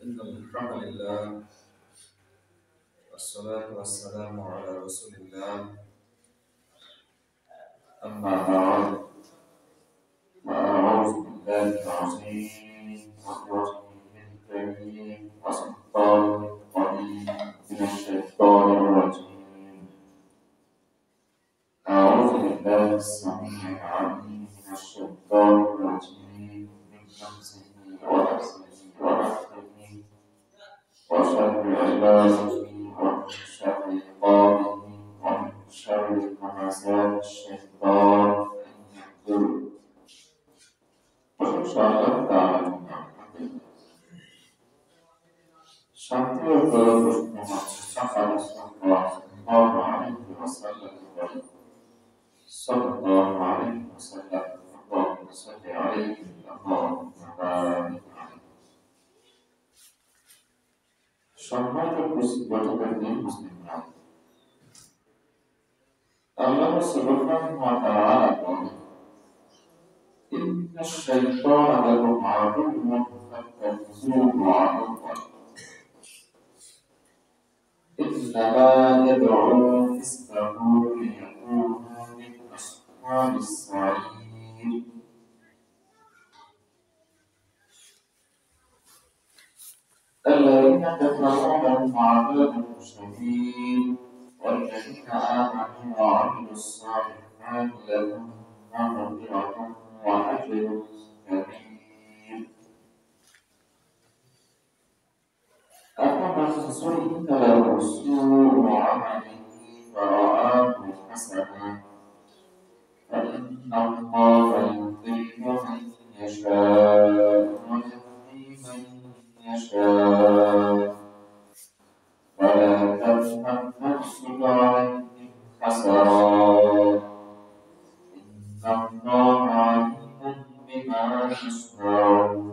إن الحمد لله والصلاة والسلام على رسول الله أما بعد فأعوذ بالله العظيم وبرسوله الكريم وسلطانه القديم من الشيطان الرجيم أعوذ بالله السميع العليم من الشيطان الرجيم من همزه ونفسه ونفخه وشر عباده ومن شر قومه ومن شر همزات الشيطان أن يحضرون প্রশংসা আল্লাহ তাআলার জন্য। শান্তি ও দয়ালু সাল্লাল্লাহু আলাইহি ওয়াসাল্লাম সাল্লাল্লাহু আলাইহি ওয়াসাল্লাম আল্লাহুম্মা সাল্লি আলাইহি আল্লাহুম্মা বারিক আলাইহি। সম্মানিত উপস্থিতি মুসলিমরা, আল্লাহ সুবহানাহু ওয়া তাআলা বলেন, ইন্নাশ শাইতানা লাকুম আদুউউন ফাত্তাখিযূহু আদুওয়ান ইন্নামা ইয়াদ'উ হিজবাহু লিয়াকুনু মিন আসহাবিস সাঈর। الذين كفروا لهم عذاب شديد والذين آمنوا وعملوا الصالحات لهم مغفرة وأجر كبير. أفمن زين له سوء عمله فرآه حسنا فإن الله يضل من يشاء ويهدي من يشاء ولا تذهب نفسك عليهم حسرات إن الله عليم بما يصنعون.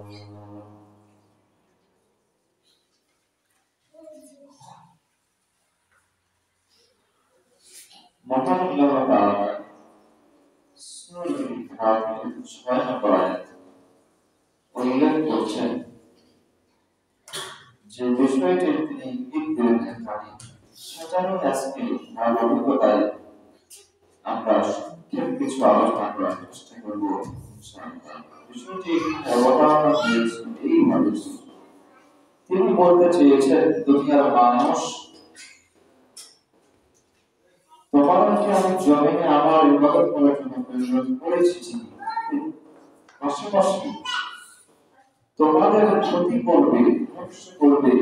মহান আল্লাহ তাআলা সূরা আল-ফাতিহার 6 নম্বর আয়াতে উল্লেখ করছেন যে বিষয়টি তিনি ইঙ্গিত করেন, সাজানো আজকে তার অভিজ্ঞতায় আমরা সংক্ষেপ কিছু আলোচনা করার চেষ্টা করব। বিষয়টি অবতারণা দিয়েছেন এইভাবে, তিনি বলতে চেয়েছেন, দুনিয়ার মানুষ, তোমাদেরকে আমি জমিনে আমার ইবাদত করার জন্য প্রেরণ করেছি, পাশাপাশি তোমাদের ক্ষতি করবে, ধ্বংস করবে,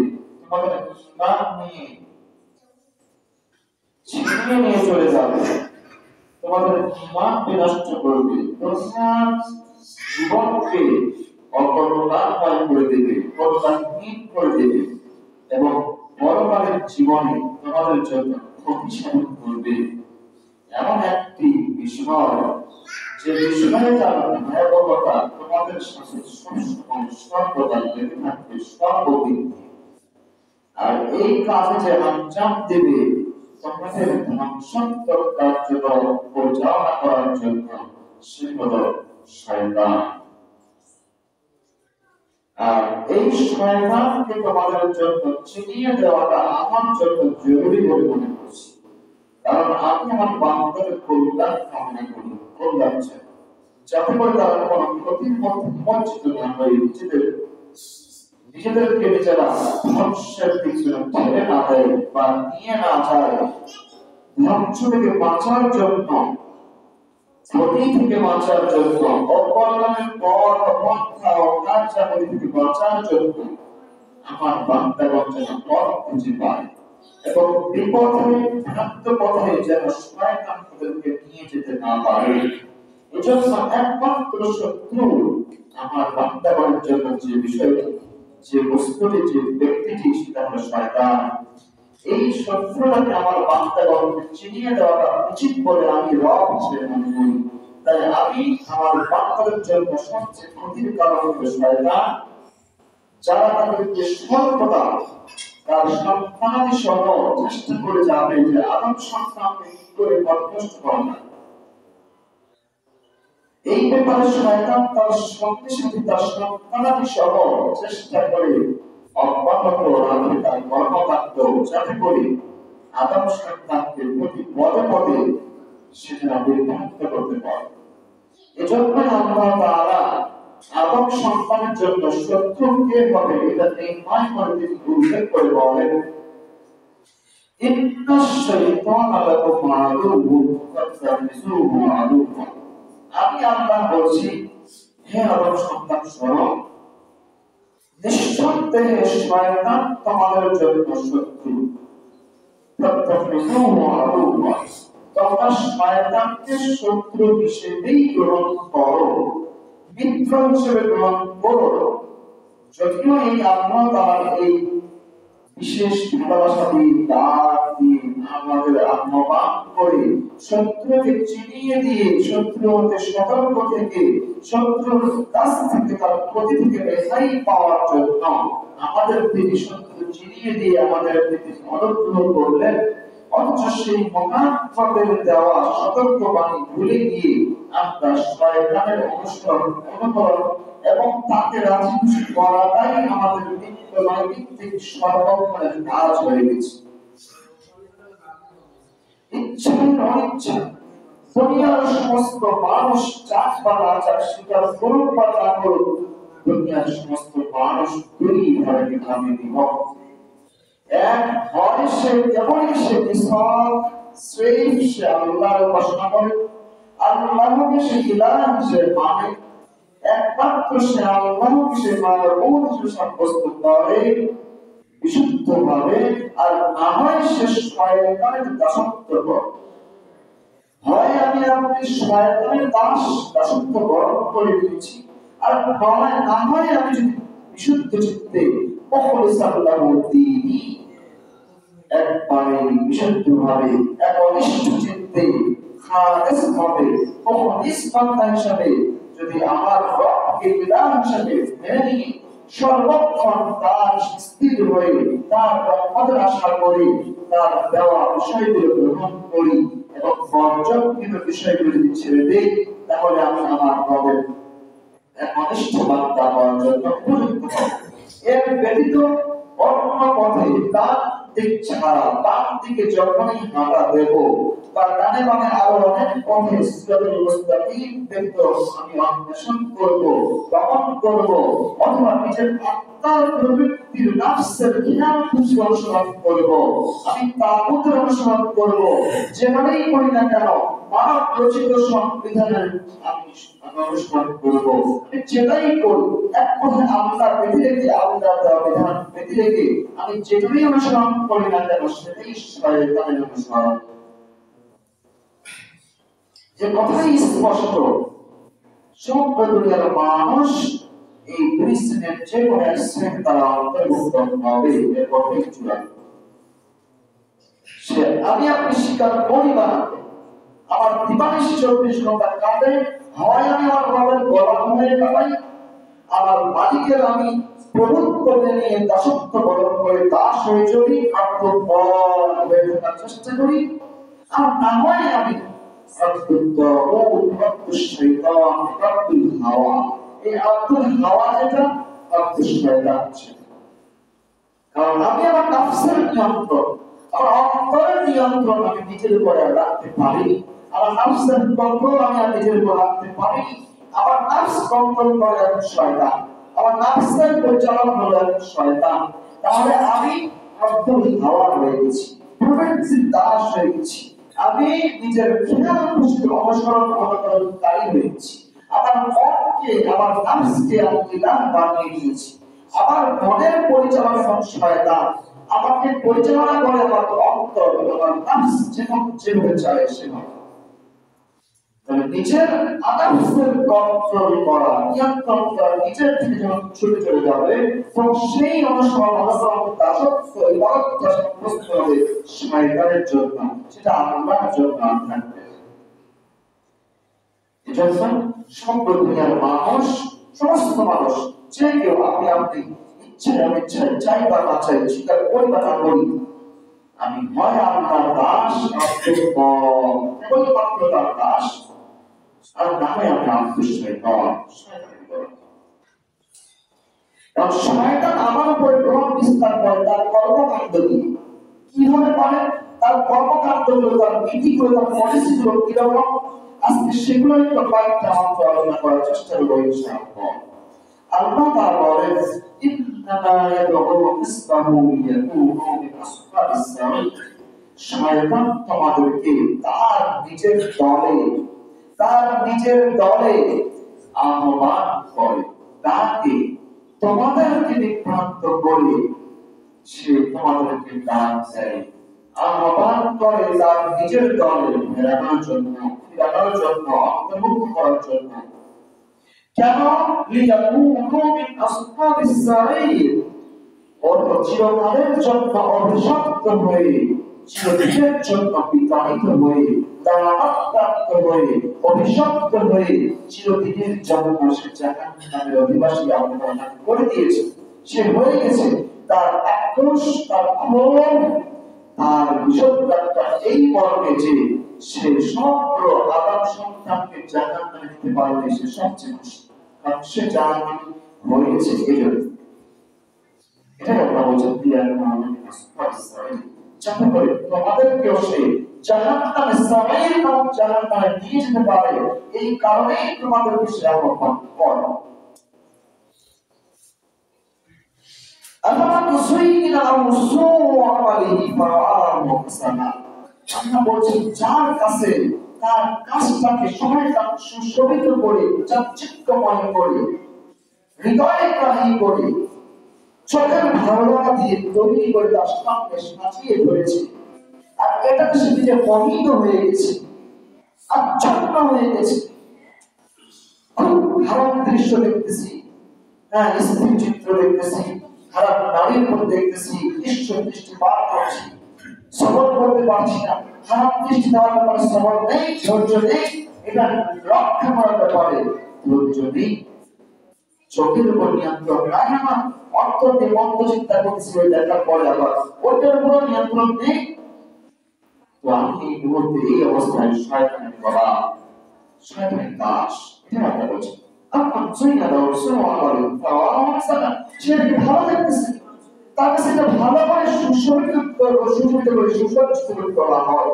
তোমাদের ঈমান নিয়ে ছিনিয়ে নিয়ে চলে যাবে, তোমাদের ঈমান বিনষ্ট করবে, দুনিয়ার জীবনকে অকল্যাণময় করে দেবে, কল্যাণহীন করে দেবে এবং পরকালের জীবনে তোমাদের জন্য ক্ষতি সাধন করবে। এমন একটি বিষয় যে বিষয়ে তার ভয়াবহতা তোমাদের সাথে সবসময় সর্বদা লেগে থাকবে, সর্বদিন। আর এই কাজে যে আঞ্জাম দেবে তোমাদের ধ্বংসাত্মক কার্যক্রম পরিচালনা করার জন্য, সে হল শয়তান। আর এই শয়তানকে তোমাদের জন্য চিনিয়ে দেওয়াটা আমার জন্য জরুরি বলে মনে করছি, কারণ আমি আমার বান্দাদের কল্যাণ কামনা করি, কল্যাণ চাই, যাতে করে তারা কোনো ক্ষতির মধ্যে নিমজ্জিত না হয়ে নিজেদেরকে নিজেরা ধ্বংসের পিছনে ঠেলে না দেয় বা নিয়ে না যায়। ধ্বংস থেকে বাঁচার জন্য, ক্ষতি থেকে বাঁচার জন্য, অকল্যাণের পন্থা ও কার্যাবলী থেকে বাঁচার জন্য আমার বান্দাগণ যেন পথ খুঁজে পায় এবং বিপথে, ভ্রান্ত পথে যেন শয়তান তাদেরকে নিয়ে যেতে না পারে। এজন্য একমাত্র শত্রু আমার বান্দাগণের জন্য যে বিষয়টি, যে বস্তুটি, যে ব্যক্তিটি, সেটা হলো শয়তান। এই শত্রুটাকে আমার বান্দাগণকে চিনিয়ে দেওয়াটা উচিত বলে আমি রব হিসেবে মনে করি। তাই আমি আমার বান্দাদের জন্য সবচেয়ে ক্ষতির কারণ হলো শয়তান, যারা তাদেরকে সর্বদা তার সন্তানাদি সহ চেষ্টা করে যাবে যে আদম সন্তানকে কি করে পথভ্রষ্ট করা যায়। এই ব্যাপারে শয়তান তার সঙ্গে সাথে তার সন্তানাদি সহ চেষ্টা করে যাতে করে আদম সন্তানকে প্রতি পদে পদে সেটা বিভ্রান্ত করতে পারে। এজন্য আল্লাহ তাআলা আদম সন্তানের জন্য শত্রু কে হবে এটা নির্ণয় করে তিনি উল্লেখ করে বলেন, ইন্নাশ শাইতানা লাকুম আদুউন ফাত্তাখিযুহু আদুওয়া। আমি আল্লাহ বলছি, হে আদম সন্তান শোনো, নিঃসন্দেহে শয়তান তোমাদের জন্য শত্রু। ফাত্তাখিযুহু আদুওয়া, তোমরা শয়তানকে শত্রু হিসেবেই গ্রহণ করো, মিত্র হিসেবে গ্রহণ করো। যদিও এই আল্লাহ তাআলা এই বিশেষ ভালোবাসা দিয়ে ডাক দিয়ে আমাদের আহ্বান করে শত্রুকে চিনিয়ে দিয়ে শত্রু হতে সতর্ক থেকে শত্রুর কাছ থেকে তার ক্ষতি থেকে রেহাই পাওয়ার জন্য আমাদের তিনি শত্রু চিনিয়ে দিয়ে আমাদের প্রতি অনুগ্রহ করলেন। অথচ সেই মহাত্মাদের দেওয়া সতর্ক বাণী ভুলে গিয়ে আমরা শয়তানের অনুকরণ এবং তাকে রাজি খুশি করাটাই আমাদের নৈতিক সর্বক্ষণের কাজ হয়ে গেছে। ইচ্ছা অনিচ্ছা দুনিয়ার সমস্ত মানুষ চাষ বা না চাষ স্বীকার করুক বা না করুক, দুনিয়ার সমস্ত মানুষ দুই ভাগে বিভক্ত। এক হয় সে কেবলই সে নিছক স্রেফ সে আল্লাহর উপাসনা করে, আল্লাহকে সে ইলাহ হিসেবে মানে, একমাত্র সে আল্লাহকে সে মাবুদ হিসেবে সাব্যস্ত করে বিশুদ্ধভাবে, আর না হয় সে শয়তানের দাসত্ব করে। হয় আমি আপনি শয়তানের দাসত্ব বরণ করে নিয়েছি, আর না হয় আমি যদি বিশুদ্ধ চিত্তে একবারে বিশুদ্ধভাবে একনিষ্ঠ চিত্তে খালেস ভাবে হিসাবে যদি আমার রবকে ইলাহ হিসাবে মেনে নিই, সর্বক্ষণ তার স্থির হয়ে তার রহমতের আশা করি, তার দেওয়া বিষয়গুলো গ্রহণ করি এবং বর্জনকৃত বিষয়গুলো যদি ছেড়ে দিই, তাহলে আমি আমার রবের একনিষ্ঠ বান্দা হওয়ার জন্য উপযুক্ত হব। এর ব্যতীত অন্য পথে তার দিক ছাড়া বাম দিকে যখনই হাঁটা দেব বা ডানে বামে আরো অনেক পথে সিরাতুল মুস্তাকিম ব্যতীত আমি অন্বেষণ করব, দমন করব, অথবা নিজের আত্মার প্রবৃত্তির নাফসের জ্ঞান খুশি অনুসরণ করব, আমি তাগুতের অনুসরণ করব, যেভাবেই করি না কেন মানব রচিত সংবিধানের আমি অনুসরণ করব। যেটাই করি এক কথা আল্লাহ বেঁধে রেখে আল্লাহ দেওয়া বিধান বেঁধে রেখে আমি যেটাই অনুসরণ করি না কেন সেটাই শয়তানের অনুসরণ। যে কথাই স্পষ্ট, সমগ্র দুনিয়ার মানুষ এই দুই শ্রেণীর যে কোনো এক শ্রেণী তারা অন্তর্ভুক্ত হবে, এর কথাই চূড়ান্ত। সে আমি আপনি স্বীকার করি বা আমার দিবানিশি 24 ঘন্টা কাটে, হয় আমি আমার রবের গোলাম হয়ে কাটাই, আমার মালিকের আমি প্রভুত্ব নিয়ে দাসত্ব বরণ করে দাস হয়ে চলি, আত্মপর হয়ে থাকার চেষ্টা করি, আর না হয় আমি কারণ আমি আমার নাফসের নিয়ন্ত্রণ, আমার অন্তরের নিয়ন্ত্রণ আমি নিজের উপরে রাখতে পারি, আমার নাফসের কন্ট্রোল আমি আর নিজের উপর রাখতে পারি। আমার নাফস কন্ট্রোল করে এখন শয়তান, আমার নাফসের পরিচালনা হলো এখন শয়তান। তাহলে আমি আব্দুল হাওয়া হয়ে গেছি, প্রবৃত্তির দাস হয়ে গেছি, আমি নিজের খেয়াল খুশি অনুসরণ তাই হয়েছি। আমার মনকে আমার নাফসকে আমি ইলাহ বানিয়ে নিয়েছি। আমার মনের পরিচালনা শয়তান, আমাকে পরিচালনা করে আমার অন্তর, আমার নাফস যেভাবে চায় সেভাবে। নিজের আনাফসের কন্ট্রোল করা, নিয়ন্ত্রণ করা নিজের থেকে যখন ছুটে চলে যাবে, তখন সেই অনুসরণ দাসত্ব ইবাদতটা সাব্যস্ত হবে শয়তানের জন্য, সেটা আল্লাহর জন্য থাকবে। এজন্য সমগ্র দুনিয়ার মানুষ, সমস্ত মানুষ, যে কেউ আপনি ইচ্ছায় অনিচ্ছায় চাই বা না চাই, স্বীকার করি বা না করি, আমি হয় আল্লাহর দাস, কেবলমাত্র তার দাস, আর না হয় আমি শয়তান। কারণ শয়তান আমার উপরে প্রভাব বিস্তার করে তার কর্মকাণ্ড দিয়ে। কিভাবে করে, তার কর্মকাণ্ডগুলো, তার নীতিগুলো, তার পলিসিগুলো কিরকম, আজকে সেগুলো একটু কয়েকটা মাত্র আলোচনা করার চেষ্টা করবো ইনশাআল্লাহ। আল্লাহ তাআলা বলেন, ইন্নামা ইয়াদউ হিসবাহু লিয়াকুনু মিন আসহাবিস সাঈদ। শয়তান তোমাদেরকে তার নিজের দলে আহ্বান করে, তাকে তোমাদেরকে বিভ্রান্ত করে সে তোমাদেরকে ডাক দেয়, আহ্বান করে তার নিজের দলে ফেরানোর জন্য, অন্তর্ভুক্ত করার জন্য। কেন? লিয়াকুনু মিন আসহাবিস সাঈদ, অর্থ চিরকালের জন্য অভিশপ্ত হয়ে, চিরদিনের জন্য বিতাড়িত হয়ে, দাওয়াতপ্রাপ্ত হয়ে, অভিশপ্ত হয়ে চিরদিনের জন্য সে জাহান্নামের অধিবাসী আল্লাহ করে দিয়েছে। সে হয়ে গেছে। তার আক্রোশ, তার ক্ষোভ, তার বিষদগাথা এই মর্মে যে সে সমগ্র আদম সন্তানকে জাহান্নামে দিতে পারলে সে সবচেয়ে খুশি, কারণ সে জাহান্নামে হয়ে গেছে। এটা আমরা বলছেন যাতে করে তোমাদেরকেও সে জাহান্নামে সাঈর নামক জাহান্নামে নিয়ে যেতে পারে, এই কারণেই তোমাদেরকে সে আহ্বান করে। আল্লাহ সুইনা সুউ আমালিহি ফাআম হাসানা। আল্লাহ বলছেন যার কাছে তার কাজটাকে সময়টা সুশোভিত করে, চাকচিক্যময় করে, হৃদয়গ্রাহী করে, চোখের ভালো লাগা দিয়ে তৈরি করে তার সামনে সাজিয়ে ধরেছে, আর এটাতে সে নিজে মোহিত হয়ে গেছে, আচ্ছন্ন হয়ে গেছে। খুব হারাম দৃশ্য দেখতেছি, স্ত্রীর চিত্র দেখতেছি, হারাম নারীর মধ্যে দেখতেছি, ঈশ্বর দৃষ্টি পার করছি, সবর করতে পারছি না, হারাম দৃষ্টি দেওয়ার ব্যাপারে সবর নেই, ধৈর্য নেই, এটা রক্ষা করার ব্যাপারে ধৈর্য নেই, চোখের উপর নিয়ন্ত্রণ নাই, আমার অর্থ দিয়ে মন্দ চিন্তা করছি, ওই দেখার পরে আবার ওইটার উপর নিয়ন্ত্রণ নেই। তো আমি এই মুহূর্তে এই অবস্থায় শয়তানের গলা, শয়তানের দাস, এটা একটা বলছি। আমার জয়না দাও সুবহানাল্লাহ, সে ভালো দেখতেছে, তার কাছে এটা ভালো করে সুসজ্জিত করা হয়,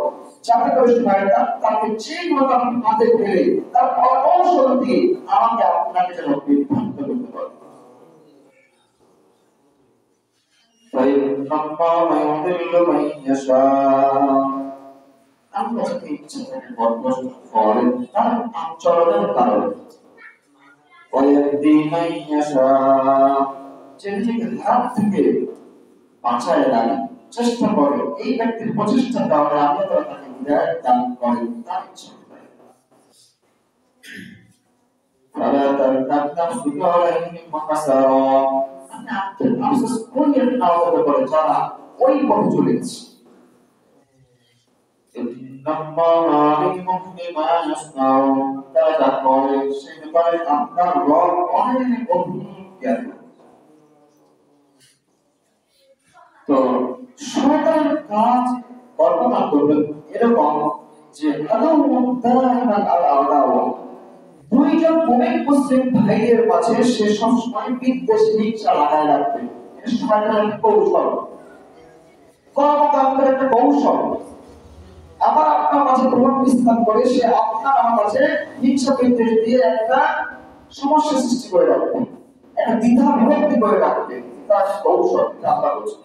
যাতে করে শয়তান তাকে ঠিক মতো হাতে ফেলে তার কৌশল দিয়ে আমাকে আপনাকে যেন বিভ্রান্ত করতে পারে। فإن الله يضل من يشاء। আমরা যদি ইচ্ছা থেকে বরদাস্ত করেন তার আচরণের কারণে, ويهدي من يشاء, যেদিকে হাত থেকে বাঁচায় রাখে, চেষ্টা করে, এই ব্যক্তির প্রচেষ্টার কারণে আল্লাহ তাআলা তাকে হিদায়াত দান করেন তার ইচ্ছা। فلا ترتد نفسك عليهم وحسرا, আফসোস করিয়েন না ওদের উপরে যারা ওই পথে চলেছে। তারা যা করে সে ব্যাপারে আপনার রব অনেক অভিজ্ঞ। তো শয়তানের কাজ বর্ণনা করবেন এরকম যে দুইজন মুমিন মুসলিম ভাইয়ের মাঝে সে সবসময় বিদ্বেষ হিংসা লাগায় রাখবে। এটা শয়তানের কৌশল, কর্মকাণ্ডের একটা কৌশল। আবার আপনার মাঝে প্রভাব বিস্তার করে সে আপনার আমার মাঝে হিংসা বিদ্বেষ দিয়ে একটা সমস্যা সৃষ্টি করে রাখবে, একটা দ্বিধা বিভক্তি করে রাখবে। তার কৌশল আমরা বলছি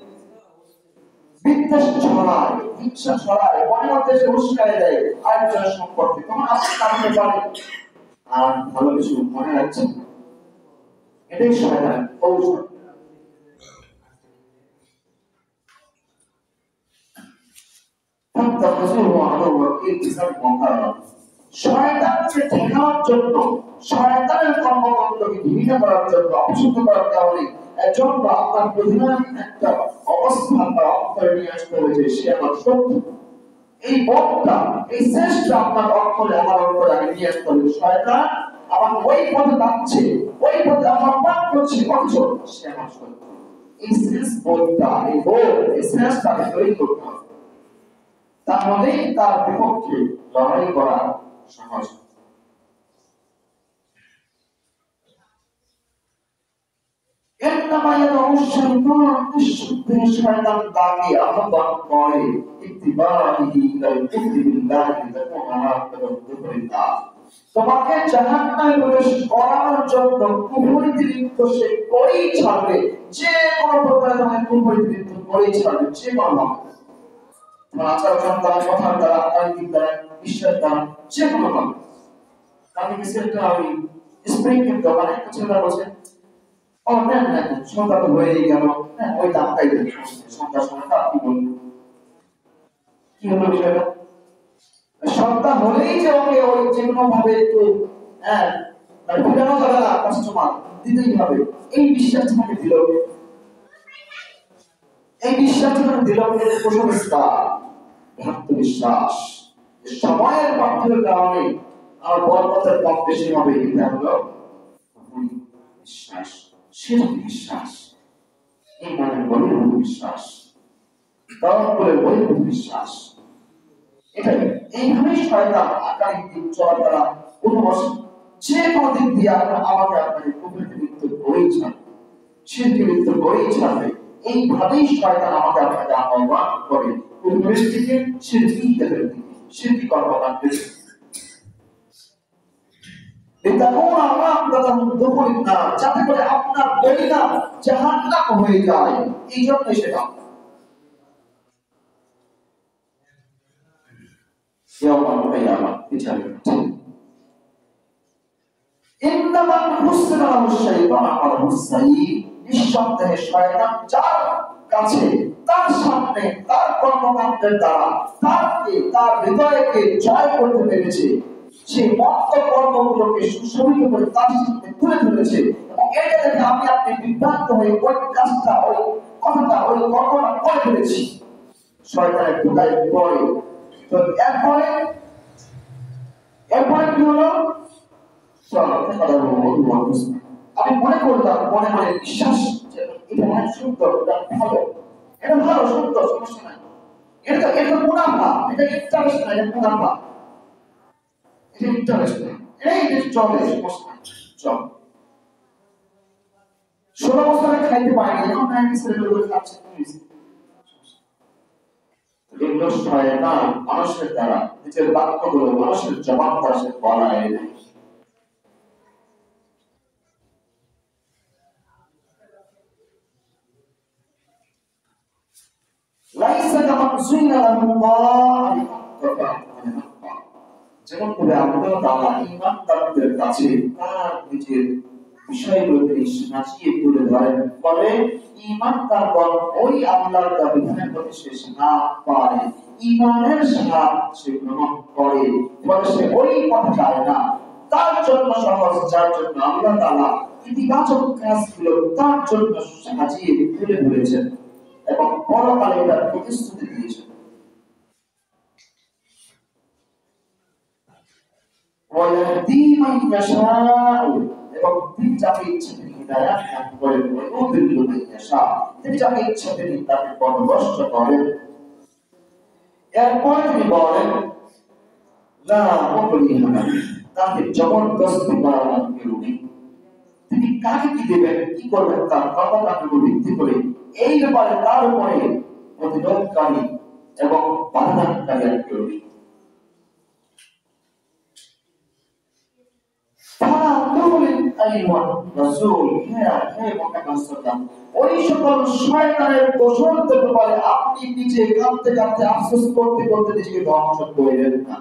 বিদ্বেষ ছড়ায়, হিংসা ছড়ায়, মনে মধ্যে সে উস্কায় দেয় আরেকজনের সম্পর্কে। তখন আপনি কাঁদতে পারেন আর ভালো কিছু মনে রাখছেন না। এটাই শয়তানের কৌশল। শয়তানকে ঠেকানোর জন্য, শয়তানের কর্মকাণ্ডকে ঘৃণা করার জন্য, অপছন্দ করার কারণে এজন্য আপনার প্রধান একটা অবস্থান বা অন্তরে নিয়ে আসতে হয়েছে সে আমার শত্রু। এই বক্তা, এই শ্রেষ্ঠ আপনার অন্তরে, আমার অন্তরে আগে নিয়ে আসতে হবে শয়তান আমার ওই পথে যাচ্ছে, ওই পথে আমার পাপ করছে, অথচ সে আমার শত্রু। এই শ্রেষ্ঠ বক্তা, এই বোধ, এই শ্রেষ্ঠটাকে তৈরি করতে হবে, তাহলেই তার বিপক্ষে লড়াই করা সহজ। শয়তান থেকে শয়তান তাকে আহ্বান করে ইত্তিবাহি ইলাল কুফরি বিল্লাহি তাকুনা বিদুরিল্লাহ, তোমাকে জাহান্নামে প্রবেশ করানোর জন্য কুফরিতে লিপ্ত সে করেই ছাড়বে, যে কোনো প্রকারে তোমাকে কুফরিতে লিপ্ত করেই ছাড়বে, যে কোনো তোমার আচার আচরণ, কথার দ্বারা, আঙ্গিক দ্বারা, বিশ্বাস দ্বারা, যে কোনো ভাবে। আমি কিছু একটা ওই স্প্রিং কিনতে দোকানে একটা ছেলে বলছে, ও নেন নেন সন্ধ্যা তো হয়েই গেল, হ্যাঁ ওই দামটাই দেবে, সন্ধ্যার সময় কি বলবো, কি হলো বিষয়টা? সন্ধ্যা হলেই যে ওকে ওই যে কোনো ভাবে একটু হ্যাঁ ঢুকানো যাবে না, কাস্টমার দিতেই হবে, এই বিশ্বাস তোমাকে দিল, এই বিশ্বাস তোমাকে দিল কুসংস্কার, আত্মবিশ্বাস। সময়ের পার্থক্যের কারণে আমার বরকতের কম বেশি হবে, এটা হলো বিশ্বাস, শিরক বিশ্বাস, ইমানের বহির্ভূত বিশ্বাস, তাওয়াক্কুলের বহির্ভূত বিশ্বাস। এটাই এইভাবেই শয়তান আকারিক দিক চলার দ্বারা উদ্ভাস যে কোনো দিক দিয়ে আমাকে আপনাকে কুফরিতে লিপ্ত করেই ছাড়বে, শিরকে লিপ্ত করেই ছাড়বে। এইভাবেই শয়তান আমাকে আপনাকে আহ্বান করে কুফরের দিকে, শিরকিয়াতের দিকে, শিরকি কর্মকাণ্ডের দিকে। যাতে করে আপনার পরিণাম জাহান্নাম হয়ে যায়, এই জন্য সেটা নিঃসন্দেহে শয়তান যার কাছে, তার সামনে, তার কর্মকাণ্ডের দ্বারা তার হৃদয়কে জয় করতে পেরেছে, সেই মন্দ কর্মগুলোকে সুশোভিত করে তার সামনে তুলে ধরেছে, এবং এটা দেখে আমি আপনি বিভ্রান্ত হয়ে ওই কাজটা, ওই কথাটা, ওই কর্মটা করে ফেলেছি, শয়তানের ধোঁকায় পড়ে। তো এরপরে কি হলো? আমি মনে করলাম, মনে মনে বিশ্বাস, এটা অনেক সুন্দর, এটা ভালো, এটা ভালো সুন্দর, সমস্যা নাই, এটা মুনাফা, এটা ইন্টারেস্ট না, এটা মুনাফা, এটা ইন্টারেস্ট না, এই চলে, সমস্যা নাই, চল। 16 বছরে খাইতে পারিনি, এখন 97 করে খাচ্ছে, এগুলো শয়তান মানুষের দ্বারা নিজের বাক্যগুলো মানুষের জবাব দ্বারা সে বলায় নেয়। যেমন করে আল্লাহ তাআলা ঈমানদারদের কাছে তার নিজের বিষয়গুলো তিনি সাজিয়ে তুলে ধরেন, ফলে ঈমানদারগণ ওই আল্লাহর বিধানের প্রতি সে স্নেহ পায়, ঈমানের স্বাদ সে গ্রহণ করে, ফলে সে ওই পথ যায় না। তার জন্য সহজ, যার জন্য আল্লাহ তাআলা ইতিবাচক কাজগুলো তার জন্য সাজিয়ে তুলে ধরেছেন এবং পরকালে তার প্রতিশ্রুতি দিয়েছেন। ويهدي من يشاء এবং তিনি যাকে ইচ্ছা তিনি হিদায়াত দান করেন, ওয়ায়ুদিল্লু মান ইয়াশা, তিনি যাকে ইচ্ছা তিনি তাকে পথভ্রষ্ট করেন। এরপর তিনি বলেন লা মুকরিহা, তাকে জবরদস্তি করা কেউ নেই। তিনি কাকে কি দেবেন, কি করবেন তার কর্মকাণ্ডের ভিত্তি করে এই ব্যাপারে তার উপরে প্রতিরোধকারী এবং বাধাদানকারী আর কেউ নেই। ওই সকল শয়তানের দোষরদের ব্যাপারে আপনি নিজে কাঁদতে কাঁদতে আফসোস করতে করতে নিজেকে ধ্বংস করলেন না।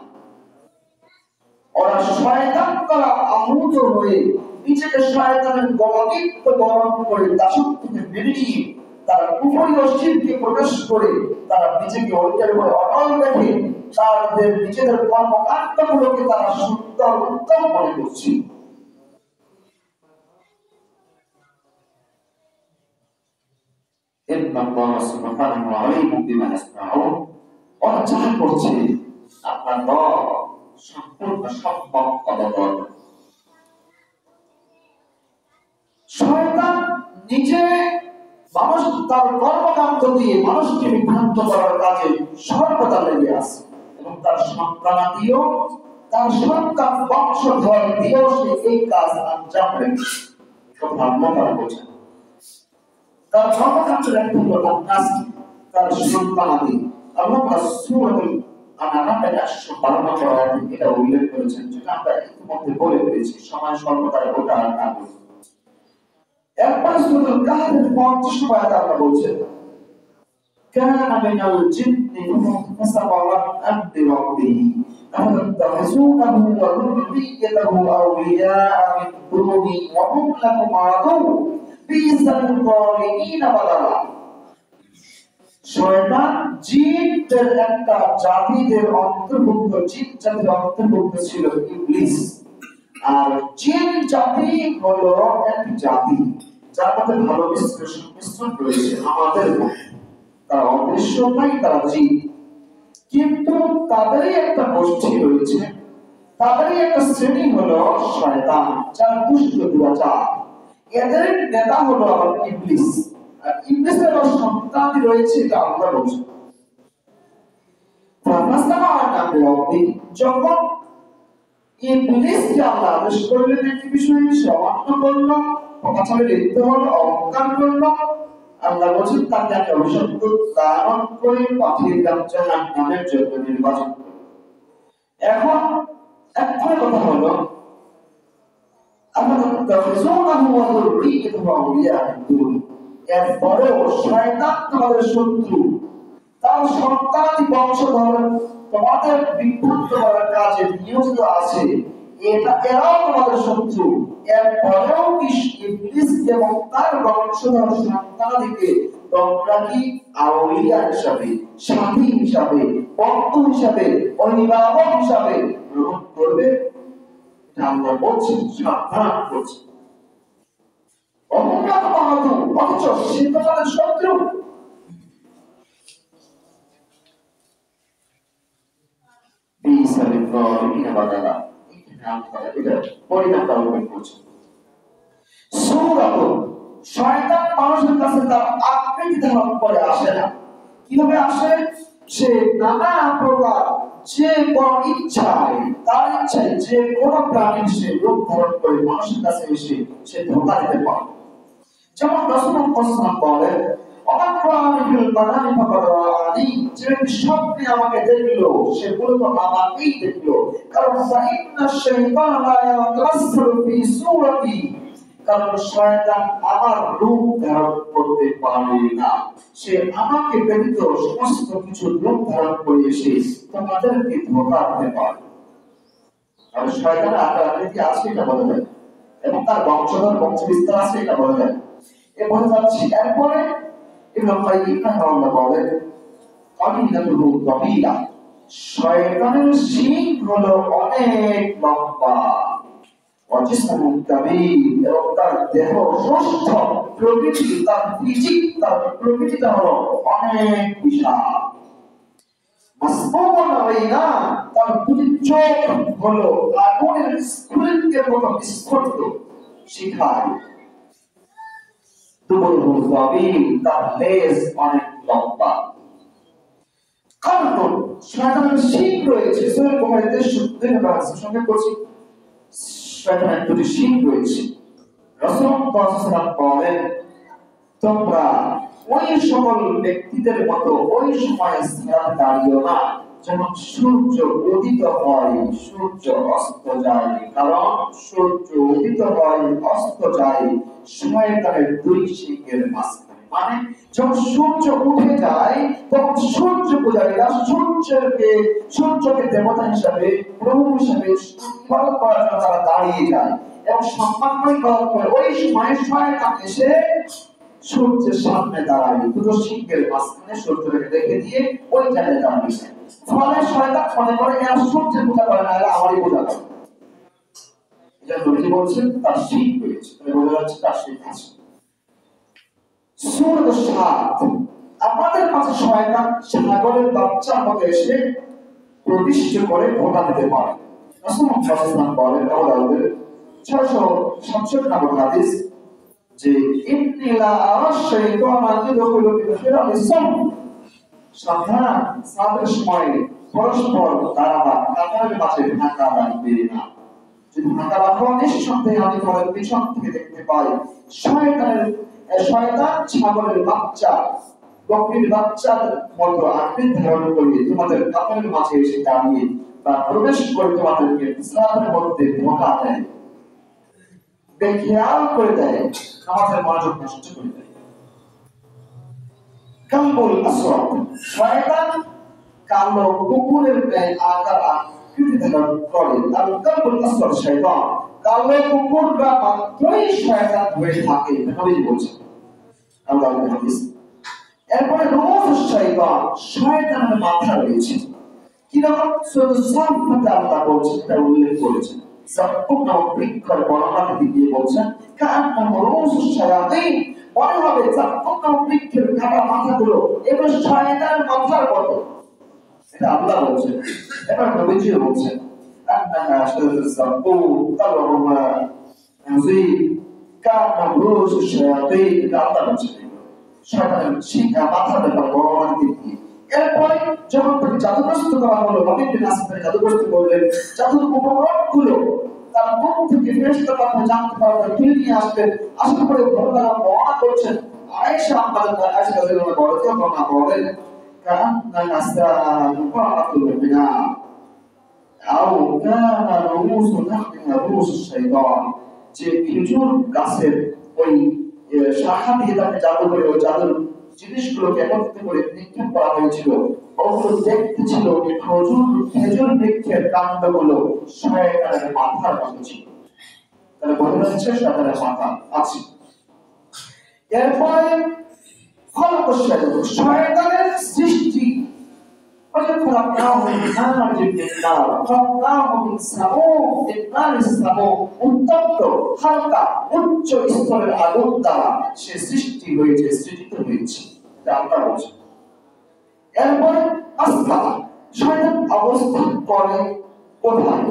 ওরা শয়তান দ্বারা আহত হয়ে নিজেকে শয়তানের গলালিপ্ত বরণ করে দাসত্বকে মেনে নিয়ে তারা কুফরি ও শিরকে প্রবেশ করে তারা নিজেকে ওইটার উপরে অটল রেখে তাদের নিজেদের কর্মকাণ্ডগুলোকে তারা সুন্দর উত্তম মনে করছে। ওরা যা করছে আপনার সম্পূর্ণ সম্ভব অবগত। শয়তান নিজে মানুষ তার কর্মকাণ্ড দিয়ে মানুষকে বিভ্রান্ত করার কাজে সর্বদা লেগে আছে এবং তার সন্তানাদিও, তার সন্তান বংশধর দিয়েও সে এই কাজ আঞ্জাম রেখেছে। কথা আল্লাহ তাআলা বলেছেন তার ধর্মক্ষেত্রে একটা হলো নাস, তার সন্তানাদি। আল্লাহ সূরাতুল আনামের 112 নম্বর আয়াতে এটা উল্লেখ করেছেন, যেটা আমরা ইতিমধ্যে বলে ফেলেছি, সময় স্বল্পতায় ওটা আর না বলি। এরপর সূরাতুল কাহফের 50 নম্বর আয়াতে আল্লাহ বলছেন, كان من الجن ففسق عن أمر ربه أفتتخذونه وذريته أولياء من دوني وهم لكم عدو بئس للظالمين بدلا। শয়তান জিনদের একটা জাতিদের অন্তর্ভুক্ত, জিন জাতির অন্তর্ভুক্ত ছিল ইবলিস। আর জিন জাতি হলো এক জাতি যার মধ্যে ভালো মিশ্রণ রয়েছে আমাদের মধ্যে। তারা অদৃশ্য নয়, তারা জিন, কিন্তু তাদেরই একটা গোষ্ঠী রয়েছে, তাদেরই একটা শ্রেণী হলো শয়তান, যার দুষ্ট দুরাচার। এদের নেতা হলো আবার ইবলিস। আর ইবলিসের সন্তান রয়েছে, এটা আল্লাহ বলছেন। যখন ইবলিসকে আল্লাহ আদেশ করলেন একটি বিষয়ে, সে অমান্য করলো, অকাচারে লিপ্ত হলো, অহংকার করলো, আল্লাহ বলছেন তাকে আমি অভিশাপ দান করে পাঠিয়ে দিলাম জাহান্নামের জন্য নির্বাচন করে। এখন একটা কথা হলো, এরপরেও শয়তান তোমাদের শত্রু, তার সন্তানাদি বংশধর তোমাদের বিভ্রান্ত করার কাজে নিয়োজিত আছে, এরাও তোমাদের শত্রু। এরপরেও ইবলিস এবং তার বংশধর সন্তানাদিকে তোমরা কি আউলিয়া হিসাবে, সাথী হিসাবে, বন্ধু হিসাবে, অভিভাবক হিসাবে গ্রহণ করবে? এটা আল্লাহ বলছেন, সাবধান করছেন। অথচ সে তোমাদের শত্রু। শয়তান মানুষের কাছে তার আকৃতি ধারণ করে আসে না। কিভাবে আসে? সে নানা প্রকার যে কোন ইচ্ছায়, তার ইচ্ছায় যে কোন প্রাণীর সে রূপ ধারণ করে মানুষের কাছে এসে সে ধোঁকা দিতে পারে। যেমন রাসূলুল্লাহ বলেন, যে স্বপ্নে আমাকে দেখলো সে মূলত আমাকেই দেখলো, কারণ কারণ শয়তান আমার রূপ ধারণ করতে পারে না। সে আমাকে ব্যতীত সমস্ত কিছু রূপ ধারণ করে এসে তোমাদেরকে ধোঁকা দিতে পারে। আর শয়তানের আকার আকৃতি আছে এটা বলা যায়, এবং তার বংশধর বংশ বিস্তার আছে এটা বলা যায়। এ বলে যাচ্ছি। এরপরে ইবনে কাইয়িম রাহিমাহুল্লাহ বলেন, কাবিলাতুহু কাবিলা, শয়তানের শিং হলো অনেক লম্বা, ওয়াজিসমু কাবীর, এবং তার দেহ সুস্থ, প্রকৃতি তার ফিজিক, তার প্রকৃতিটা হলো অনেক বিশাল। মাসমুমুন আলাইনা, তার দুটি চোখ হলো আগুনের স্ফুলিঙ্গের মতো বিস্ফোরিত শিখায়। তার লেজ অনেক লম্বা। কারণ শয়তানের শিং রয়েছে, সূরা বুখারীতে সঙ্গে করছি, শয়তানের দুটি শিং রয়েছে। রাসূলুল্লাহ সাল্লাল্লাহু আলাইহি ওয়াসাল্লাম বলেন, তোমরা ওই সকল ব্যক্তিদের মতো ওই সময় সালাতে দাঁড়িও না যখন সূর্য উদিত হয়, সূর্য অস্ত যায়। কারণ সূর্য উদিত হয়, অস্ত যায় শয়তানের দুই শিংয়ের মাঝখানে। মানে যখন সূর্য উঠে যায় তখন সূর্য পূজারীরা সূর্যকে দেবতা হিসাবে, প্রভু হিসাবে ইবাদত করার জন্য তারা দাঁড়িয়ে যায় এবং সম্মান করে ইবাদত করে। ওই সময় শয়তান এসে সূর্যের সামনে দাঁড়ায়, দুটো শিংয়ের মাঝখানে সূর্যকে রেখে দিয়ে ওই জায়গায় দাঁড়িয়ে। ফলে শয়তান মনে করে এরা সূর্যের পূজা করে না, এরা আমারই পূজা করে। এটা নবী বলছেন তার শিং রয়েছে, বোঝা যাচ্ছে তার শিং আছে। সূরা সাত, আমাদের কাছে শয়তান ছাগলের বাচ্চার মতো এসে প্রবিষ্ট করে ধোঁকা দিতে পারে। রাসূলুল্লাহ সাল্লাল্লাহু আলাইহি ওয়াসাল্লাম বলেন, আবু দাউদের 667 নম্বর হাদিস, যে ইন্নিলা আশ-শাইতানা ইয়াদখুলু বিল-খিলালিস সাম, সাবধান, সাদের সময় পরস্পর দাঁড়াবা, কাতারের মাঝে ঢাকা বাঁধবে না। যদি ঢাকা বাঁধো, নিঃসন্দেহে আমি তোমাদের পিছন থেকে দেখতে পাই শয়তানের শয়তান ছাগলের বাচ্চা, বকরির বাচ্চার মতো আকৃতি ধারণ করে তোমাদের কাপড়ের মাঝে এসে দাঁড়িয়ে বা প্রবেশ করে তোমাদেরকে ইসলামের মধ্যে ধোঁকা দেয়, বেখেয়াল করে দেয়, আমাদের মনোযোগ নষ্ট করে দেয়। কালবুল আসওয়াদ, শয়তান কালো কুকুরের ন্যায় আকার আকৃতি ধারণ করে। আর কালবুল আসওয়াদ শয়তান, কালো কুকুররা মাত্রই শয়তান হয়ে থাকে, নবী বলছেন আল্লাহর হাদিস। এরপরে রূহ শয়তান, শয়তানের মাথা রয়েছে। কিরকম? সূরা সাফফাতে আল্লাহ বলছেন, এটা উল্লেখ করেছেন। সাফফুন বৃক্ষের বর্ণনা দিয়ে বলছেন কান্নাহু রূহুশ শায়াতিন, মনে হবে সাফফুন বৃক্ষের কাটা মাথাগুলো এগুলো শয়তানের মাথার মতো। এটা আল্লাহ বলছেন। এবার নবীজিও বলছেন আন্নাহা শাজাতুস সাফফুন তালহুমা মুযীব কান্নাহু রূহুশ শায়াতিন, এটা আল্লাহ বলছেন। শয়তানের শিখা মাথার ব্যাপার বর্ণনা দিয়ে এরপরে যখন তাকে জাদুগ্রস্ত করা হলো, নবী বিন আসফার জাদুগ্রস্ত করলেন, জাদুর উপকরণগুলো তার মুখ থেকে ফেরেশতা কথা জানতে পারলেন, তুলে নিয়ে আসলেন। আসার পরে ঘটনা বর্ণনা করছেন। আয়েশা আয়েশা রাদিয়াল্লাহু আনহা বলেন কান্না নাসালু ফাআতুল বিনা আও কানা রুউসু নাহমিনা রুউস শাইতান, যে খেজুর গাছের ওই শাখা দিয়ে তাকে জাদু করে ওই জাদুর জিনিসগুলোকে একত্রিত করে নিক্ষেপ করা হয়েছিল, ওগুলো দেখতে ছিল খেজুর বৃক্ষের কাণ্ডগুলো শয়তানের মাথার মতো ছিল। তাহলে বোঝা যাচ্ছে শয়তানের মাথা আছে। এরপরে শয়তানের সৃষ্টি উত্তপ্ত হালকা উচ্চ স্তরের আগুন দ্বারা সে সৃষ্টি হয়েছে, সৃজিত হয়েছে, আল্লাহ বলছেন। এরপরে আস্থা, শয়তান অবস্থান করে কোথায়?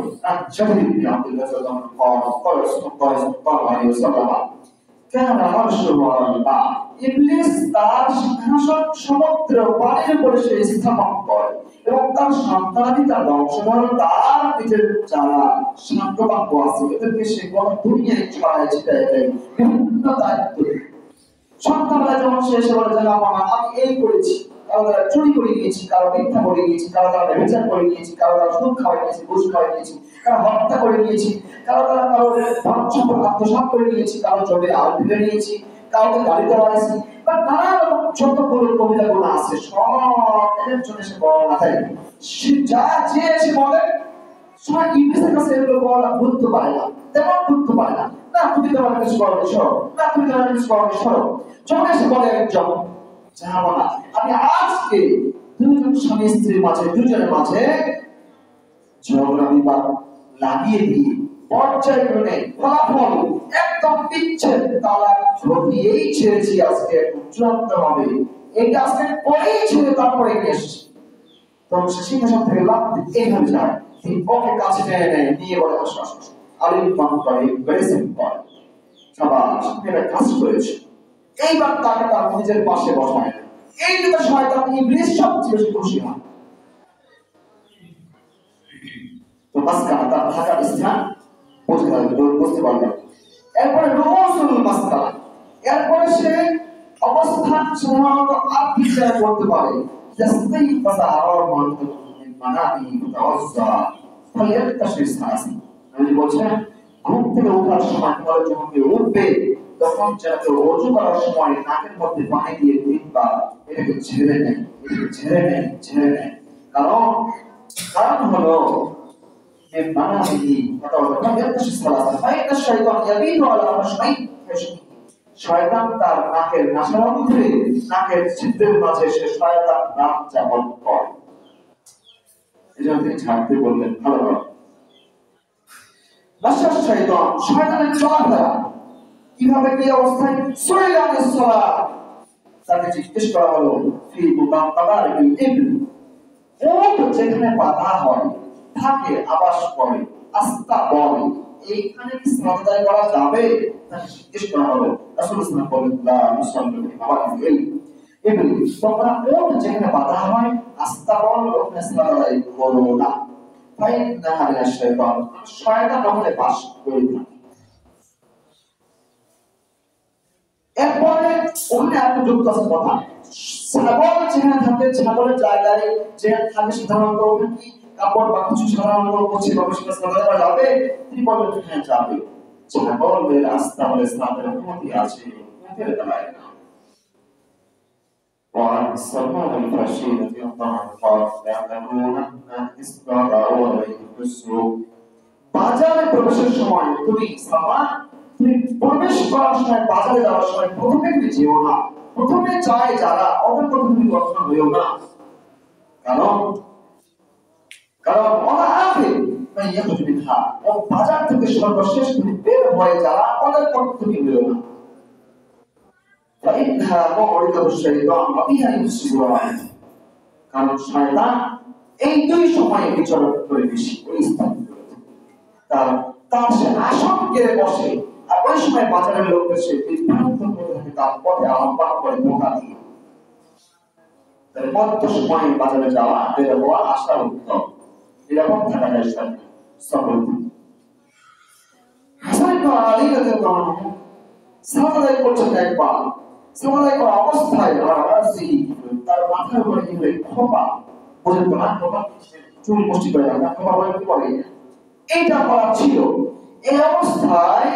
ইবলিস তার সিংহাসন সমুদ্র পানির উপরে সে স্থাপন করে এবং তার সন্তানাদি তার বংশধর তার নিজের যারা সাঙ্গপাঙ্গ আছে এদেরকে সে কোন দুনিয়ায় ছড়ায় ছিটায় দেয় বিভিন্ন দায়িত্ব। সন্তানরা যখন সে এসে বলে যে আমি এই করেছি, কারো দ্বারা চুরি করে নিয়েছি, কারো মিথ্যা করে নিয়েছি, কারো দ্বারা ব্যভিচার করে নিয়েছি, কারো দ্বারা সুদ খাওয়াই নিয়েছি, ঘুষ খাওয়াই নিয়েছি, কারো হত্যা করে নিয়েছি, কারো দ্বারা কারো ধন সম্পদ আত্মসাৎ করে নিয়েছি, কারো জমির আল ফেলে নিয়েছি, কাউকে গালি দেওয়াইছি, বা নানা রকম ছোট বড় কবিতাগুলো আছে, সব এর জন্য সে বর্ণনা দেয়। সে যা যে এসে বলে সবাই ইংলিশের কাছে এগুলো বলা গুরুত্ব পায় না, তেমন গুরুত্ব পায় না। না তুমি তোমার কিছু করো সরো, না তুমি তোমার কিছু করো সরো। যখন এসে বলে একজন যাবো না, আমি আজকে দুজন স্বামী স্ত্রীর মাঝে দুজনের মাঝে ঝগড়া বিবাদ লাগিয়ে দিয়ে পর্যায়ক্রমে ফলাফল একদম বিচ্ছেদ তালাক ঘটিয়েই ছেড়েছি, আজকে চূড়ান্ত হবে এটা আজকে পরেই ছেড়ে তারপরে এসেছি। তখন সে সিংহাসন থেকে লাভ এইভাবে যায়, তিনি ওকে কাছে টেনে নেয়, নিয়ে বলে আশ্বাস আলিফান করে ব্রেসিং করে সাবাস এটা কাজ করেছে। এইবার তাকে তার নিজের পাশে বসায়। এই দুটো শয়তান ইবলিস সবচেয়ে বেশি খুশি হয়। তো মাসকানা তার থাকার স্থান বুঝতে পারবেন। এরপরে রুসুল মাসকানা, এরপরে সে অবস্থান সাধারণত আর্থিক জায়গায় করতে পারে। জাস্তাই ফাসার মানাবি মুতাওয়াজ্জা ফালিয়াতাশিস নাসি, আমি বলছেন ঘুম থেকে ওঠার সময় পরে যখন কেউ উঠবে তখন যাতে ওযু করার সময় নাকের মধ্যে পানি দিয়ে তিনবার এটাকে ঝেড়ে নেয়, এটাকে ঝেড়ে নেয়, ঝেড়ে নেয়। কারণ হলো যে মানাবি ফালিয়াতাশিস নাসি ফাইনা শাইতান ইয়াবিনু আলা ফাশমাই, শয়তান তার নাকের নাসারন্ধ্রে নাকের ছিদ্রের মাঝে সে শয়তান রাত যাপন করে। এজন্য তিনি ছাড়তে বললেন ভালো করে। বাসার শয়তান, শয়তানের চলাফেরা কিভাবে কি অবস্থায়? সুলাইমানের সালাত, তাকে জিজ্ঞেস করা হলো ফি মুতাকাবারিল ইবল, উট যেখানে বাধা হয় থাকে আবাস করে আস্তা বলে এইখানে কি সালাত আদায় করা যাবে? তাকে জিজ্ঞেস করা হলো। রাসূল সাল্লাল্লাহু আলাইহি ওয়াসাল্লাম বলেন লা মুসাল্লি আবাদিল ইবল, তোমরা উট যেখানে বাধা হয় আস্তা বল ওখানে সালাত আদায় করো না। ফাইন্নাহা মিনাশ শাইতান, শয়তান ওখানে বাস করে থাকে। এরপরে ওখানে একটা যুক্ত আছে কথা, ছাগল যেখানে থাকে, ছাগলের জায়গায় যেখানে থাকে সাধারণত ওখানে কি কাপড় বা কিছু সাধারণত পচে বা বেশি করা যাবে? তিনি বললেন হ্যাঁ যাবে। ছাগলের রাস্তা বলে ইসলামের অনুমতি আছে, মুখের বেলায় না। وعن سلمان الفرشي رضي الله عنه قال يعلمون أن إسقاط أولئك السوق বাজারে প্রবেশের সময় তুমি সালমান, তুমি প্রবেশ করার সময়, বাজারে যাওয়ার সময় প্রথমে তুমি যেও না, প্রথমে চাই যারা ওদের প্রথমে তুমি দর্শন হইও না। কারণ কারণ ওরা আগে ও বাজার থেকে সর্বশেষ তুমি বের হয়ে যারা ওদের পথ তুমি হইও না। فإنها موعظة الشيطان وبها يفسد العمل কারণ শয়তান এই দুই সময়ে বিচরণ করে বেশি ওই স্থান তার তার সে আসন কেড়ে বসে, আর ওই সময় বাজারের লোকের সে বিভ্রান্ত করে থাকে, তার পথে আহ্বান করে ধোঁকা দিয়ে। তাই মধ্য সময়ে বাজারে যাওয়া, বের হওয়া, আসা উত্তম, নিরাপদ থাকা যায় সকল দিন। হাসান ইবনে আলী রাদিয়াল্লাহু আনহু সালাত আদায় করছেন একবার, সালাত আদায় করা অবস্থায় তার মাথার উপরে কি হয়ে খোপা, বোঝেন তো না খোপা, চুল মুষ্টি করে রাখা, খোপা বলে কি বলে, এইটা করা ছিল। এই অবস্থায়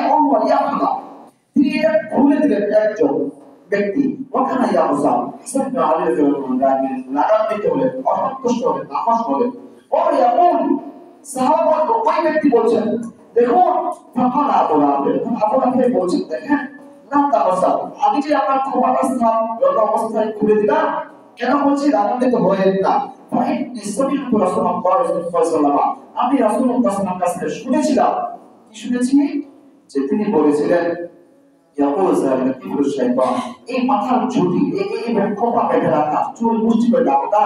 তিনি এটা খুলে দিলেন একজন ব্যক্তি, ওখানে ইয়াবসাম হাসান ইবনে আলী রাদিয়াল্লাহু আনহু লাগাম দিতে হলেন, অসন্তুষ্ট হলেন, নামাজ হলেন। ও ইয়াকুল সাহাবা ওই ব্যক্তি বলছেন, দেখুন ফাকাল আপনাকে বলছেন, দেখেন না তাবাসাম, আমি যে আপনার খোপাটা সাম গত অবস্থায় খুলে দিলাম, কেন বলছি রাগান্বিত হয়েন না। আমি রাসূলুল্লাহ সাল্লাল্লাহু আলাইহি ওয়াসাল্লামের কাছে শুনেছিলাম, কি শুনেছি, যে তিনি বলেছিলেন এই মাথার ঝুঁটি, এই খোপা বেঁধে রাখা, চুল মুষ্টি করে রাখা,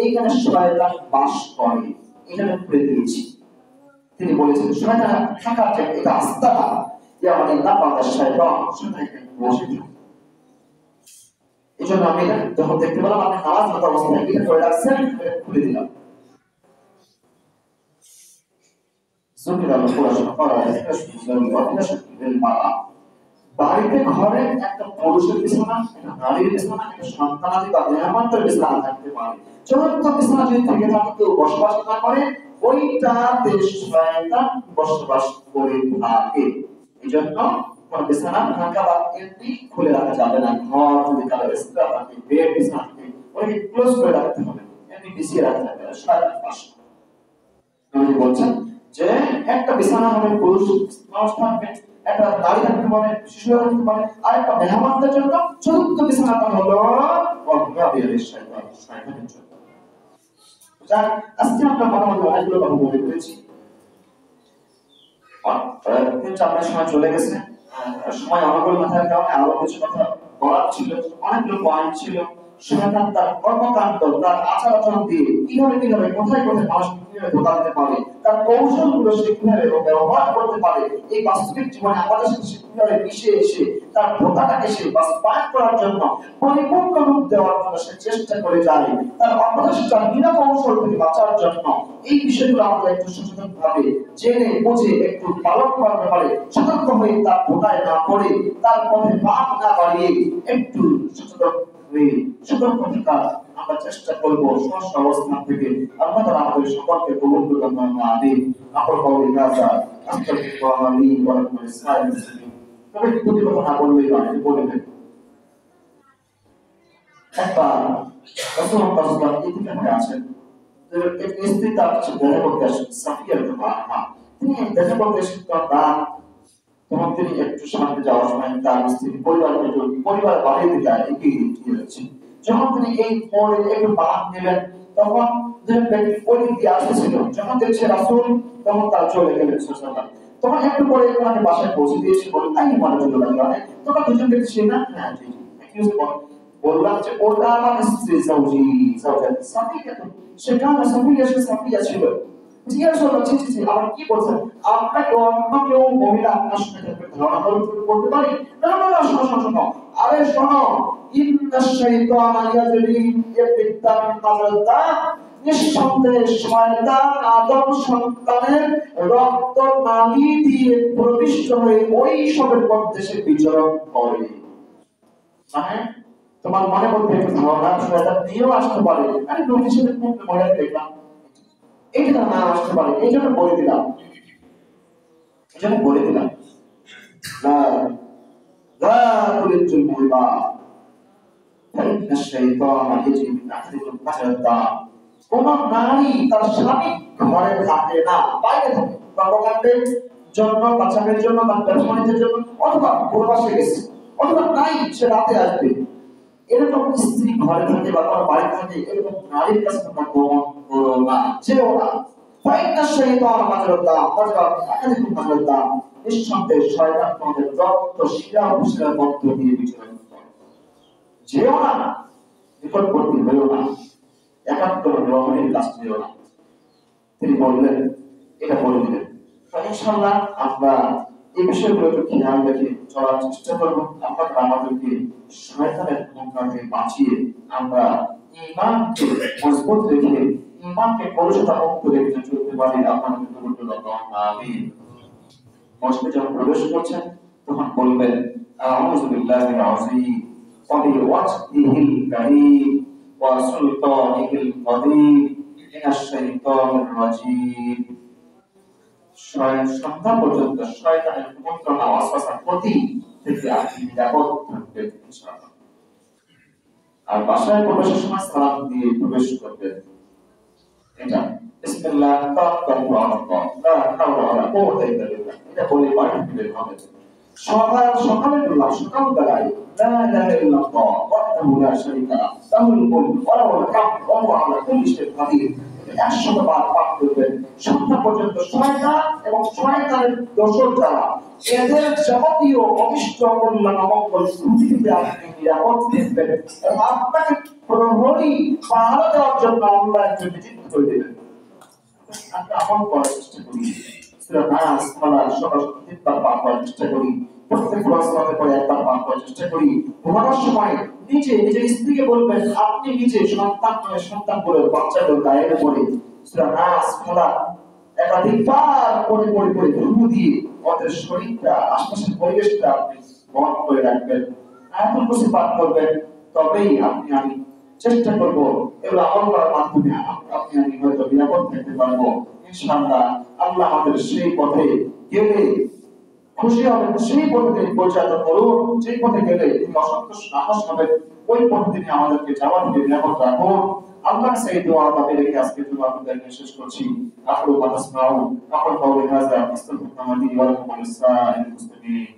এইখানে শয়তান বাস করে, এখানে খুলে দিয়েছি। তিনি বলেছেন শয়তান থাকার যে এটা আস্তানা, যেমন না পাতা শয়তান শয়তান বসে থাকে। এই জন্য আমি যখন দেখতে পেলাম আপনি নামাজ মতো অবস্থায় এটা করে রাখছেন, খুলে দিলাম। বাড়িতে ঘরে একটা পুরুষের বিছানা, একটা নারীর বিছানা, একটা সন্তানাদি বা মেহমানদের বিছানা থাকতে পারে। চতুর্থ বিছানা যদি থেকে থাকে, কেউ বসবাস না করে, ওইটাতে শয়তান বসবাস করে থাকে। এই জন্য কোন বিছানা ঢাকা বা এমনি খুলে রাখা যাবে না। ঘর যদি কারো এক্সট্রা থাকে, বেড বিছানা থাকে, ওটাকে ক্লোজ করে রাখতে হবে, এমনি বিছিয়ে রাখতে হবে, শয়তান বাস করে। নবী বলছেন যে একটা বিছানা হবে পুরুষ মানুষ থাকবে, একটা নারী থাকতে পারে, শিশুরা থাকতে পারে, আর একটা মেহমানদের জন্য চতুর্থ বিছানাটা হলো শয়তানের জন্য। যাক, আজকে আমরা মোটামুটি অনেকগুলো কথা বলে ফেলেছি, 3-4 সময় চলে গেছে। সময় অনেকগুলো মাথায় কারণে আরো কিছু কথা বলার ছিল, অনেকগুলো পয়েন্ট ছিল। শয়তান তার কর্মকাণ্ড, তার আচার আচরণ দিয়ে কিভাবে কিভাবে কোথায় কোথায় মানুষ কিভাবে ধোঁকা দিতে পারে, তার কৌশলগুলো সে কিভাবে ব্যবহার করতে পারে, এই বাস্তবিক জীবনে আমাদের সাথে সে কিভাবে মিশে এসে তার ধোঁকাটাকে সে বাস্তবায়ন করার জন্য, পরিপূর্ণ রূপ দেওয়ার জন্য সে চেষ্টা করে যায়, তার অপচেষ্টা বিনা কৌশল থেকে বাঁচার জন্য। এই বিষয়গুলো আমরা একটু সচেতন ভাবে জেনে বুঝে একটু পালন করার ব্যাপারে সতর্ক হয়ে তার ধোঁকায় না পড়ে, তার পথে বাদ না বাড়িয়ে একটু সচেতন সতর্ক থাকার আমরা চেষ্টা করবো সমস্ত অবস্থান থেকে। আল্লাহ তাআলা আমাদের সকলকে কবুল করুন। আমিন। আপন কওলি হাযা আস্তাগফিরুল্লাহ লি ওয়া লাকুম লিসাইরিল মুসলিমিন। তবে দুটি কথা না বললেই নয়, বলে দেন। একবার রাসূলুল্লাহ সাল্লাল্লাহু আলাইহি ওয়াসাল্লাম আছেন, এক স্ত্রী তার কাছে দেখা করতে আসেন, সাফিয়া রাদিয়াল্লাহু আনহা। তিনি দেখা করতে এসে তার তখন তিনি একটু সামনে যাওয়ার সময় তার স্ত্রী পরিবার বাড়ি থেকে এগিয়ে গিয়েছে। যখন তিনি এই মোড়ে একটু বাঁক নিলেন, তখন দুজন ব্যক্তি ওই দিক দিয়ে আসতেছিল। যখন দেখছে রাসূল, তখন তারা চলে গেলেন সাল্লাল্লাহু। তখন একটু পরে ওখানে বাসায় পৌঁছে দিয়েছে, বলে তাই মনে চলে লাগলো। তখন দুজন ব্যক্তি ছিল না, হ্যাঁ জি বললাম যে ওটা আমার স্ত্রী সাফিয়া, সেখানে সাফিয়া ছিল। জিজ্ঞাসা করলো, জি জি জি, আবার কি বলছেন? আপনাকে অন্য কেউ মহিলা আপনার সঙ্গে ধারণা করতে পারে? না না না, শোনো শোনো, আরে শোনো, ইন্নাশ শাইতানা ইয়াজরি ইয়াবিতাম মাজাদা, নিঃসন্দেহে শয়তান আদম সন্তানের রক্ত নালী দিয়ে প্রবিষ্ট হয়ে ওই সবের মধ্যে সে বিচরণ করে। মানে তোমার মনে মধ্যে একটু ধারণা শয়তান নিয়েও আসতে পারে, আমি নবী হিসেবে কোন মহিলাকে দেখলাম, এইটা না আসতে পারে, এই জন্য বলে দিলাম, এই জন্য বলে দিলাম লা লা তুলিজুল মুলবা ফাইন্না শাইতানা ইয়াজরি মিন আহদিকুম মাজাদা। কোন নারী তার স্বামী ঘরে থাকে না, বাইরে থাকে, কর্মকাণ্ডের জন্য, বাচ্চাদের জন্য, তার ব্যবসায়ীদের জন্য, অথবা প্রবাসে গেছে, অথবা নাই সে রাতে আসবে, এরকম স্ত্রী ঘরে থাকে বা তার বাড়ি থাকে, এরকম নারীর কাছে তোমরা গ্রহণ করো না, যেও না। ফাইন্না শাইতানা মাজাদা মাজাদা আহদিকুম মাজাদা, নিঃসন্দেহে শয়তান তোমাদের রক্ত শিরা উপশিরার মধ্য দিয়ে বিচরণ করে। যেও না, নিকটবর্তী হয়েও না, একাত্ম রমণীর কাছ যেও না। তিনি বললেন, এটা বলে দিলেন। ইনশাআল্লাহ আমরা এই বিষয়গুলো একটু খেয়াল রেখে চলার চেষ্টা করবো। আমরা আমাদেরকে শয়তানের ধোঁকা থেকে বাঁচিয়ে আমরা ঈমানকে মজবুত রেখে, ঈমানকে কলুষতা মুক্ত রেখে চলতে পারি। আপনাদের কবুল আমিন। মসজিদে যখন প্রবেশ করছেন তখন বলবেন আউযু বিল্লাহিল আযীম ওয়া বিওয়াজহিল কারীম ওয়া সুলতানিহিল কাদীর মিনাশ শাইতানির রাজীম। সন্ধ্যা পর্যন্ত শয়তানের কুমন্ত্রণা ওয়াসওয়াসা প্রতি থেকে আপনি নিরাপদ থাকবেন ইনশাআল্লাহ। আর বাসায় প্রবেশের সময় সালাম দিয়ে প্রবেশ করবেন। এটা বিসমিল্লাহ তাওয়াক্কালতু আলাল্লাহ লা হাওলা ওয়ালা কুওয়াতা ইল্লা বিল্লাহ, এটা বলে বাড়ি ফিরে হবে। সকালে বললাম, সকাল বেলায় লা ইলাহা ইল্লাল্লাহ ওয়াহদাহু লা শারীকা লাহু লাহুল মুলকু ওয়া লাহুল হামদু ওয়া হুয়া আলা কুল্লি শাইইন কাদির। 100 বার পাঠ করবেন। সন্ধ্যা পর্যন্ত শয়তান এবং শয়তানের দোসর যারা, এদের যাবতীয় অনিষ্ট কল্যাণ অমঙ্গল ত্রুটি থেকে আপনি নিরাপদ থাকবেন এবং আপনাকে প্রহরী পাহারা দেওয়ার জন্য আল্লাহ একজন নিযুক্ত করে দেবেন। আমরা আমল করার চেষ্টা করি, সূরা নাস ফালাক সকাল 3বার পাঠ করার চেষ্টা করি, প্রত্যেক রাতে পরে একবার পাঠ করার চেষ্টা করি। ঘুমানোর সময় নিজের স্ত্রীকে বলবেন, আপনি নিজে সন্তান বলে বাচ্চাদের গায়ে পড়ে সূরা নাস ফালাক একাধিকবার পড়ে ঘুম দিয়ে ওদের শরীরটা, আশপাশের পরিবেশটা আপনি বন্ধ করে রাখবেন, আয়াতুল কুরসি পাঠ করবেন। তবেই আপনি আমি চেষ্টা করব এগুলো আমল করার মাধ্যমে আপনি আমি হয়তো নিরাপদ থাকতে পারবো ইনশাআল্লাহ। আল্লাহ আমাদের সেই পথে গেলে খুশি হবেন, সেই পথে তিনি পরিচালনা করুন, সেই পথে গেলে তিনি অসন্তোষ নাকশ হবেন, ওই পথে তিনি আমাদেরকে যাওয়া থেকে নিরাপদ রাখুন। আল্লাহ সেই দোয়া দাবি রেখে আজকে দোয়া আপনাদেরকে শেষ করছি। আখরু মা তাসমাউন আকুলু কাওলি হাযা আস্তাগফিরুল্লাহ লি ওয়া লাকুম ওয়া লিসাইরিল মুসলিমিন।